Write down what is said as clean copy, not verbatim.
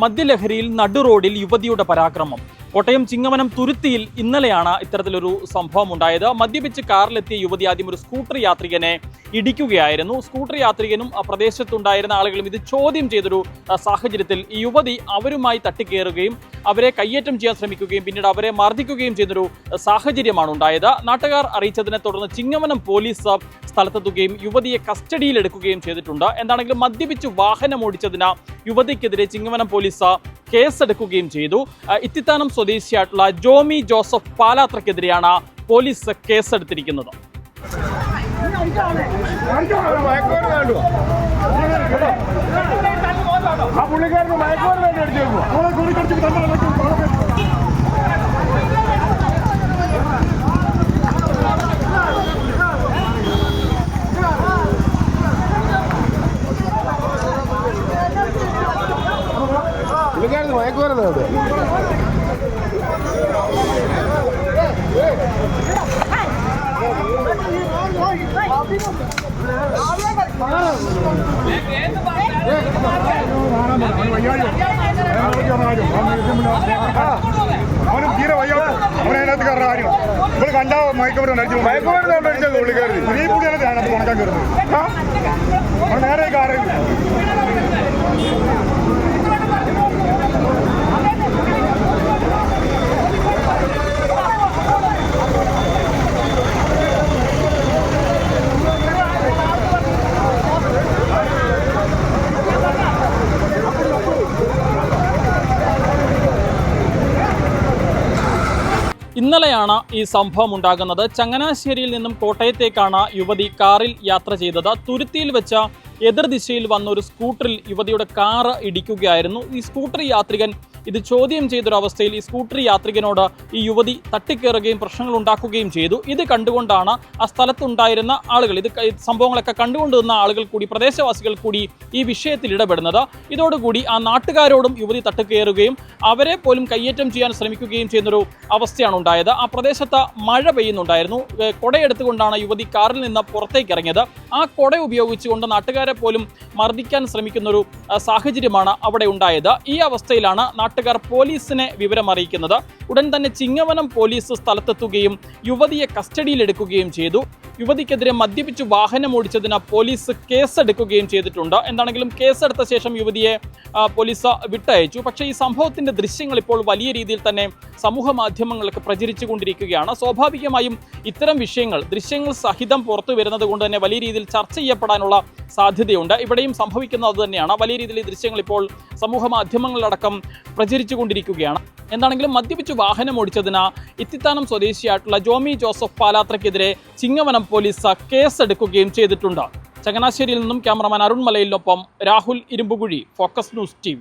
മദ്യലഹരിയിൽ നടുറോഡിൽ യുവതിയുടെ പരാക്രമം. കോട്ടയം ചിങ്ങവനം തുരുത്തിയിൽ ഇന്നലെയാണ് ഇത്തരത്തിലൊരു സംഭവം ഉണ്ടായത്. മദ്യപിച്ച് കാറിലെത്തിയ യുവതി ആദ്യം ഒരു സ്കൂട്ടർ യാത്രികനെ ഇടിക്കുകയായിരുന്നു. സ്കൂട്ടർ യാത്രികനും പ്രദേശത്തുണ്ടായിരുന്ന ആളുകളും ഇത് ചോദ്യം ചെയ്തൊരു സാഹചര്യത്തിൽ ഈ യുവതി അവരുമായി തട്ടിക്കയറുകയും അവരെ കയ്യേറ്റം ചെയ്യാൻ ശ്രമിക്കുകയും പിന്നീട് അവരെ മർദ്ദിക്കുകയും ചെയ്തൊരു സാഹചര്യമാണ് ഉണ്ടായത്. നാട്ടുകാർ അറിയിച്ചതിനെ തുടർന്ന് ചിങ്ങവനം പോലീസ് സ്ഥലത്തെത്തുകയും യുവതിയെ കസ്റ്റഡിയിലെടുക്കുകയും ചെയ്തിട്ടുണ്ട്. എന്താണെങ്കിലും മദ്യപിച്ച് വാഹനം ഓടിച്ചതിന് യുവതിക്കെതിരെ ചിങ്ങവനം പോലീസ് കേസെടുക്കുകയും ചെയ്തു. ഇത്തിത്താനം സ്വദേശിയായിട്ടുള്ള ജോമി ജോസഫ് പാലാത്രയ്ക്കെതിരെയാണ് പോലീസ് കേസെടുത്തിരിക്കുന്നത്. അവനും തീരെ വയ്യാത്ത അവനതിനകത്ത് കയറുന്ന കാര്യം ഇവിടെ കണ്ടാ മയക്കുമരുന്ന് ഈ പുള്ളിയാണ് അതിനകത്ത് ഉണക്കാൻ കയറുന്നത്. അവൻ നേരെ കാര്യം ഇന്നലെയാണ് ഈ സംഭവം ഉണ്ടാകുന്നത്. ചങ്ങനാശ്ശേരിയിൽ നിന്നും കോട്ടയത്തേക്കാണ് യുവതി കാറിൽ യാത്ര ചെയ്തത്. തുരുത്തിയിൽ വെച്ച എതിർദിശയിൽ വന്ന ഒരു സ്കൂട്ടറിൽ യുവതിയുടെ കാറ് ഇടിക്കുകയായിരുന്നു. ഈ സ്കൂട്ടർ യാത്രികൻ ഇത് ചോദ്യം ചെയ്തൊരവസ്ഥയിൽ ഈ സ്കൂട്ടർ യാത്രികനോട് ഈ യുവതി തട്ടിക്കയറുകയും പ്രശ്നങ്ങൾ ഉണ്ടാക്കുകയും ചെയ്തു. ഇത് കണ്ടുകൊണ്ടാണ് ആ സ്ഥലത്തുണ്ടായിരുന്ന ആളുകൾ, ഇത് സംഭവങ്ങളൊക്കെ കണ്ടുകൊണ്ടിരുന്ന ആളുകൾ കൂടി, പ്രദേശവാസികൾ കൂടി ഈ വിഷയത്തിൽ ഇടപെടുന്നത്. ഇതോടുകൂടി ആ നാട്ടുകാരോടും യുവതി തട്ടിക്കയറുകയും അവരെ പോലും കയ്യേറ്റം ചെയ്യാൻ ശ്രമിക്കുകയും ചെയ്യുന്നൊരു അവസ്ഥയാണ് ഉണ്ടായത്. ആ പ്രദേശത്ത് മഴ പെയ്യുന്നുണ്ടായിരുന്നു. കൊടയെടുത്തുകൊണ്ടാണ് യുവതി കാറിൽ നിന്ന് പുറത്തേക്ക് ഇറങ്ങിയത്. ആ കൊട ഉപയോഗിച്ചുകൊണ്ട് നാട്ടുകാരെ പോലും മർദ്ദിക്കാൻ ശ്രമിക്കുന്നൊരു സാഹചര്യമാണ് അവിടെ ഉണ്ടായത്. ഈ അവസ്ഥയിലാണ് നാട്ടുകാർ പോലീസിനെ വിവരം അറിയിക്കുന്നത്. ഉടൻ തന്നെ ചിങ്ങവനം പോലീസ് സ്ഥലത്തെത്തുകയും യുവതിയെ കസ്റ്റഡിയിലെടുക്കുകയും ചെയ്തു. യുവതിക്കെതിരെ മദ്യപിച്ച് വാഹനം ഓടിച്ചതിന് പോലീസ് കേസെടുക്കുകയും ചെയ്തിട്ടുണ്ട്. എന്താണെങ്കിലും കേസെടുത്ത ശേഷം യുവതിയെ പോലീസ് വിട്ടയച്ചു. പക്ഷേ ഈ സംഭവത്തിന്റെ ദൃശ്യങ്ങൾ ഇപ്പോൾ വലിയ രീതിയിൽ തന്നെ സമൂഹ മാധ്യമങ്ങൾക്ക് പ്രചരിച്ചുകൊണ്ടിരിക്കുകയാണ്. സ്വാഭാവികമായും ഇത്തരം വിഷയങ്ങൾ ദൃശ്യങ്ങൾ സഹിതം പുറത്തു വരുന്നത് കൊണ്ട് തന്നെ വലിയ രീതിയിൽ ചർച്ച ചെയ്യപ്പെടാനുള്ള സാധ്യതയുണ്ട്. ഇവിടെയും സംഭവിക്കുന്നത് തന്നെയാണ്. വലിയ രീതിയിൽ ഈ ദൃശ്യങ്ങൾ ഇപ്പോൾ സമൂഹ മാധ്യമങ്ങളിലടക്കം പ്രചരിച്ചുകൊണ്ടിരിക്കുകയാണ്. എന്താണെങ്കിലും മദ്യപിച്ച് വാഹനം ഓടിച്ചതിന് ഇത്തിത്താനം സ്വദേശിയായിട്ടുള്ള ജോമി ജോസഫ് പാലാത്രയ്ക്കെതിരെ ചിങ്ങവനം പോലീസ് കേസെടുക്കുകയും ചെയ്തിട്ടുണ്ട്. ചങ്ങനാശ്ശേരിയിൽ നിന്നും ക്യാമറമാൻ അരുൺ മലയിലിനൊപ്പം Rahul Irumpukuzhi, focus news TV.